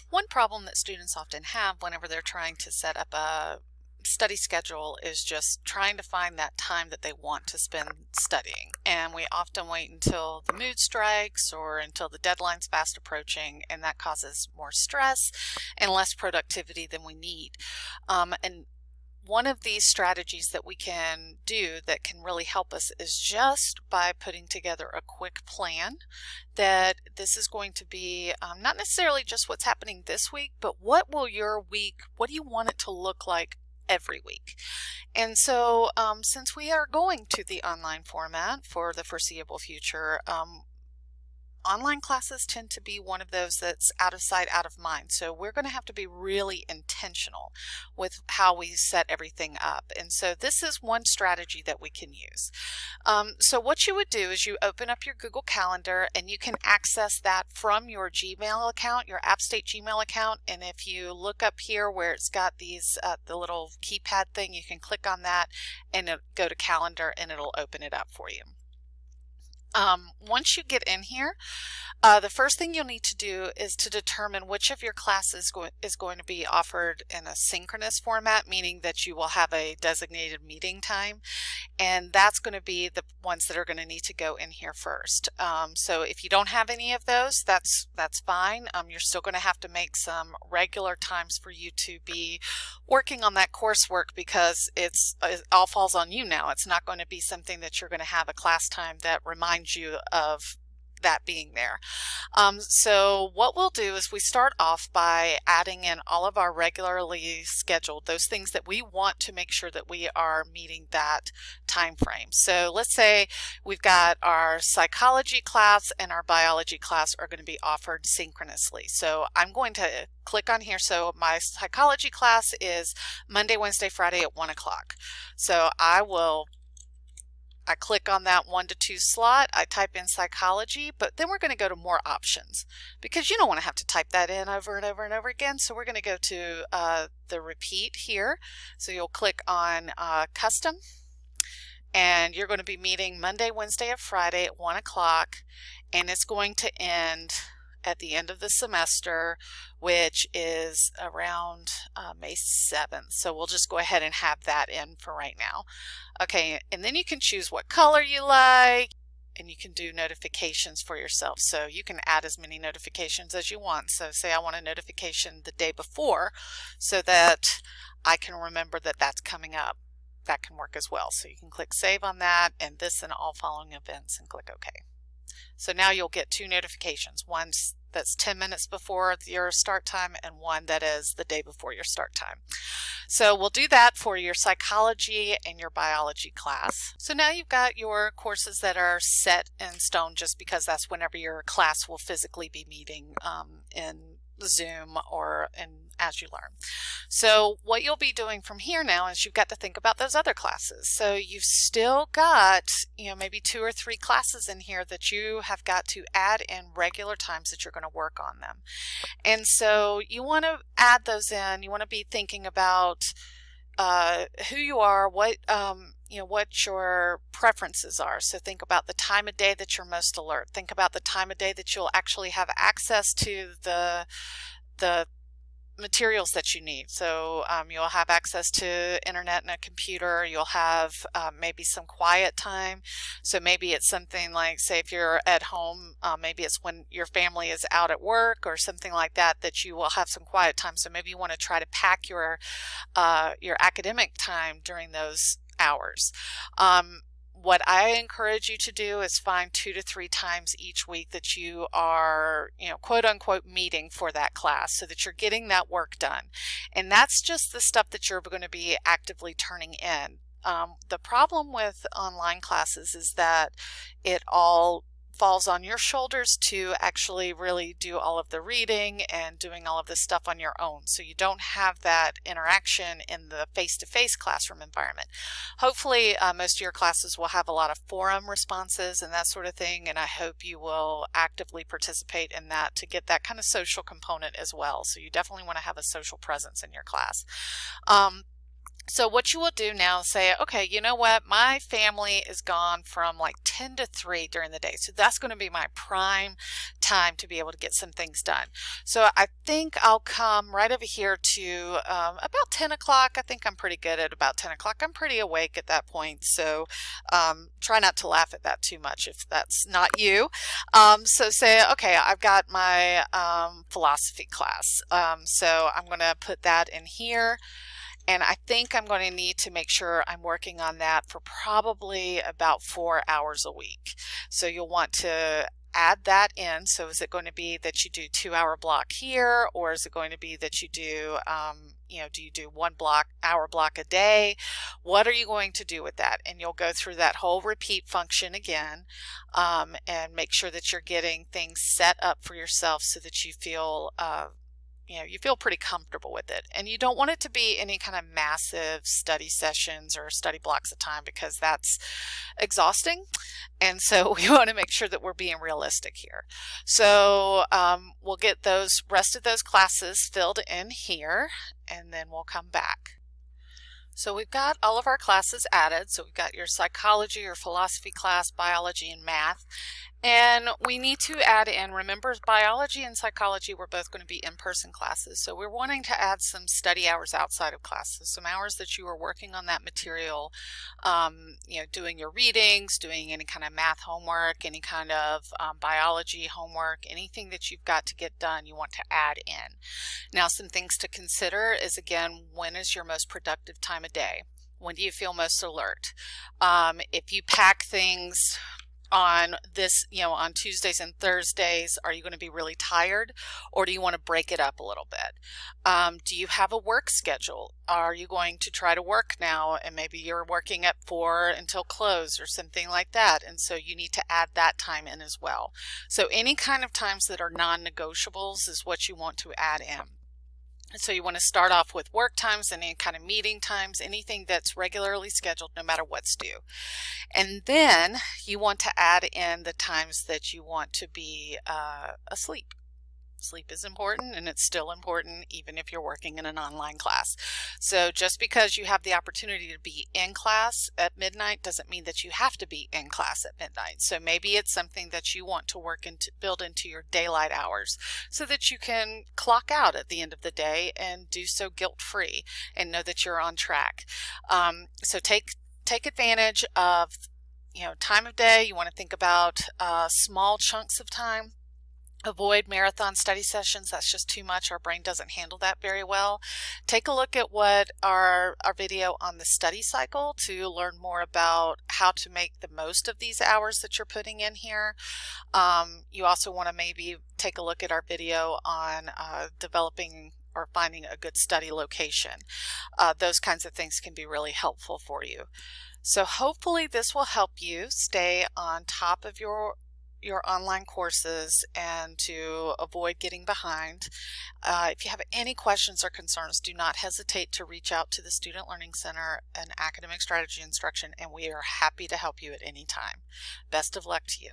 One problem that students often have whenever they're trying to set up a study schedule is just trying to find that time that they want to spend studying. And we often wait until the mood strikes or until the deadline's fast approaching, and that causes more stress and less productivity than we need. And one of these strategies that we can do that can really help us is just by putting together a quick plan that this is going to be not necessarily just what's happening this week, but what will your week, what do you want it to look like every week? And so since we are going to the online format for the foreseeable future, online classes tend to be one of those that's out of sight, out of mind. So we're going to have to be really intentional with how we set everything up. And so this is one strategy that we can use. So what you would do is you open up your Google Calendar and you can access that from your Gmail account, your AppState Gmail account. And if you look up here where it's got these, the little keypad thing, you can click on that and go to Calendar and it'll open it up for you. Once you get in here, the first thing you'll need to do is to determine which of your classes is going to be offered in a synchronous format, meaning that you will have a designated meeting time, and that's going to be the ones that are going to need to go in here first. So if you don't have any of those, that's fine. You're still going to have to make some regular times for you to be working on that coursework because it all falls on you now. It's not going to be something that you're going to have a class time that reminds you of that being there. So what we'll do is we start off by adding in all of our regularly scheduled, those things that we want to make sure that we are meeting that time frame. So let's say we've got our psychology class and our biology class are going to be offered synchronously. So I'm going to click on here. So my psychology class is Monday, Wednesday, Friday at 1 o'clock. So I click on that 1 to 2 slot, I type in psychology, but then we're going to go to more options because you don't want to have to type that in over and over and over again. So we're going to go to the repeat here. So you'll click on custom, and you're going to be meeting Monday, Wednesday, and Friday at 1 o'clock, and it's going to end at the end of the semester, which is around May 7th. So we'll just go ahead and have that in for right now. Okay, and then you can choose what color you like, and you can do notifications for yourself. So you can add as many notifications as you want. So say I want a notification the day before so that I can remember that that's coming up. That can work as well. So you can click save on that and this and all following events and click OK. So now you'll get 2 notifications, one that's 10 minutes before your start time and one that is the day before your start time. So we'll do that for your psychology and your biology class. So now you've got your courses that are set in stone just because that's whenever your class will physically be meeting in Zoom or as you learn. So what you'll be doing from here now is you've got to think about those other classes. So you've still got, maybe 2 or 3 classes in here that you have got to add in regular times that you're going to work on them. And so you want to add those in. You want to be thinking about who you are, what your preferences are. So think about the time of day that you're most alert. Think about the time of day that you'll actually have access to the materials that you need. So you'll have access to internet and a computer. You'll have maybe some quiet time. So maybe it's something like, say if you're at home, maybe it's when your family is out at work or something like that, that you will have some quiet time. So maybe you want to try to pack your academic time during those hours. What I encourage you to do is find 2 to 3 times each week that you are, quote unquote, meeting for that class so that you're getting that work done. And that's just the stuff that you're going to be actively turning in. The problem with online classes is that it all falls on your shoulders to actually really do all of the reading and doing all of this stuff on your own. So you don't have that interaction in the face-to-face classroom environment. Hopefully most of your classes will have a lot of forum responses and that sort of thing, and I hope you will actively participate in that to get that kind of social component as well. So you definitely want to have a social presence in your class. So what you will do now is say, okay, you know what? My family is gone from like 10 to 3 during the day. So that's going to be my prime time to be able to get some things done. So I think I'll come right over here to about 10 o'clock. I think I'm pretty good at about 10 o'clock. I'm pretty awake at that point. So try not to laugh at that too much if that's not you. So say, okay, I've got my philosophy class. So I'm going to put that in here. And I think I'm going to need to make sure I'm working on that for probably about 4 hours a week. So you'll want to add that in. So is it going to be that you do 2 hour block here, or is it going to be that you do, do you do 1 hour block a day? What are you going to do with that? And you'll go through that whole repeat function again, and make sure that you're getting things set up for yourself so that you feel you feel pretty comfortable with it. And you don't want it to be any kind of massive study sessions or study blocks of time, because that's exhausting. And so we want to make sure that we're being realistic here. So we'll get those rest of those classes filled in here, and then we'll come back. So we've got all of our classes added. So we've got your psychology, your philosophy class, biology, and math. And we need to add in, remember, biology and psychology were both going to be in-person classes. So we're wanting to add some study hours outside of classes, some hours that you are working on that material, doing your readings, doing any kind of math homework, any kind of biology homework, anything that you've got to get done, you want to add in. Now, some things to consider is, again, when is your most productive time of day? When do you feel most alert? If you pack things on on Tuesdays and Thursdays, are you going to be really tired, or do you want to break it up a little bit? Do you have a work schedule? Are you going to try to work now and maybe you're working at 4 until close or something like that, and so you need to add that time in as well. So any kind of times that are non-negotiables is what you want to add in. And so you want to start off with work times and any kind of meeting times, anything that's regularly scheduled no matter what's due. And then you want to add in the times that you want to be asleep. Sleep is important, and it's still important even if you're working in an online class. So just because you have the opportunity to be in class at midnight doesn't mean that you have to be in class at midnight. So maybe it's something that you want to build into your daylight hours so that you can clock out at the end of the day and do so guilt-free and know that you're on track. So take advantage of time of day. You want to think about small chunks of time. Avoid marathon study sessions. That's just too much. Our brain doesn't handle that very well. Take a look at what our video on the study cycle to learn more about how to make the most of these hours that you're putting in here. You also want to maybe take a look at our video on developing or finding a good study location. Those kinds of things can be really helpful for you. So hopefully this will help you stay on top of your online courses and to avoid getting behind. If you have any questions or concerns, do not hesitate to reach out to the Student Learning Center and Academic Strategy Instruction, and we are happy to help you at any time. Best of luck to you.